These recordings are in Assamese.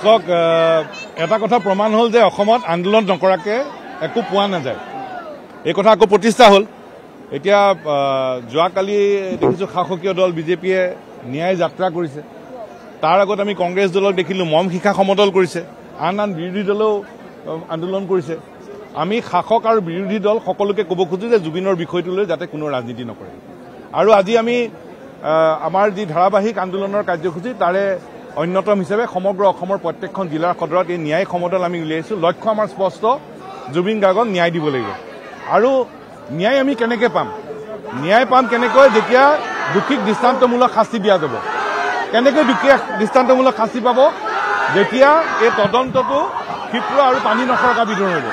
চাওক এটা কথা প্ৰমাণ হ'ল যে অসমত আন্দোলন নকৰাকে একো পোৱা নাযায়। এই কথা আকৌ প্ৰতিষ্ঠা হ'ল। এতিয়া যোৱাকালি দেখিছোঁ শাসকীয় দল বিজেপিয়ে ন্যায় যাত্ৰা কৰিছে। তাৰ আগত আমি কংগ্ৰেছ দলক দেখিলোঁ মম শিখা সমদল কৰিছে। আন আন বিৰোধী দলেও আন্দোলন কৰিছে। আমি শাসক আৰু বিৰোধী দল সকলোকে ক'ব খোজোঁ যে জুবিনৰ বিষয়টো লৈ যাতে কোনো ৰাজনীতি নকৰে। আৰু আজি আমি আমাৰ যি ধাৰাবাহিক আন্দোলনৰ কাৰ্যসূচী তাৰে অন্যতম হিচাপে সমগ্ৰ অসমৰ প্ৰত্যেকখন জিলাৰ সদৰত এই ন্যায় সমদল আমি উলিয়াইছোঁ। লক্ষ্য আমাৰ স্পষ্ট, জুবিন গাৰ্গক ন্যায় দিব লাগিব। আৰু ন্যায় আমি কেনেকৈ পাম? ন্যায় পাম কেনেকৈ? যেতিয়া দোষীক দৃষ্টান্তমূলক শাস্তি দিয়া যাব। কেনেকৈ দোষীয়ে দৃষ্টান্তমূলক শাস্তি পাব? যেতিয়া এই তদন্তটো ক্ষীপ্ৰ আৰু পানী নসৰকা বিধৰ হ'ব।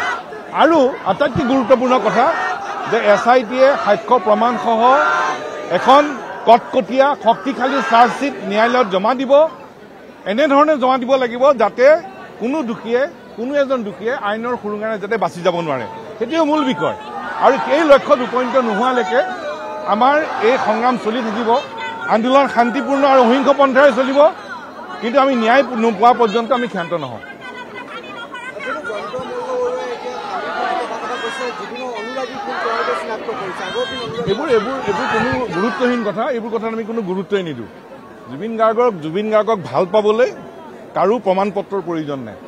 আৰু আটাইতকৈ গুৰুত্বপূৰ্ণ কথা যে SITয়ে সাক্ষ্য প্ৰমাণসহ এখন কটকটীয়া শক্তিশালী চাৰ্জশ্বীট ন্যায়ালয়ত জমা দিব। এনেধৰণে জমা দিব লাগিব যাতে কোনো এজন দোষীয়ে আইনৰ সুৰুঙাৰে যাতে বাচি যাব নোৱাৰে। সেইটোৱে মূল বিষয়। আৰু এই লক্ষ্যত উপনীত নোহোৱালৈকে আমাৰ এই সংগ্ৰাম চলি থাকিব। আন্দোলন শান্তিপূৰ্ণ আৰু অহিংস পন্থাৰে চলিব। কিন্তু আমি ন্যায় নোপোৱা পৰ্যন্ত আমি ক্ষান্ত নহওঁ। এইবোৰ কোনো গুৰুত্বহীন কথা। এইবোৰ কথাত আমি কোনো গুৰুত্বই নিদিওঁ। জুবিন গাৰ্গক ভাল পাবলৈ কাৰো প্ৰমাণ পত্ৰৰ প্ৰয়োজন নাই।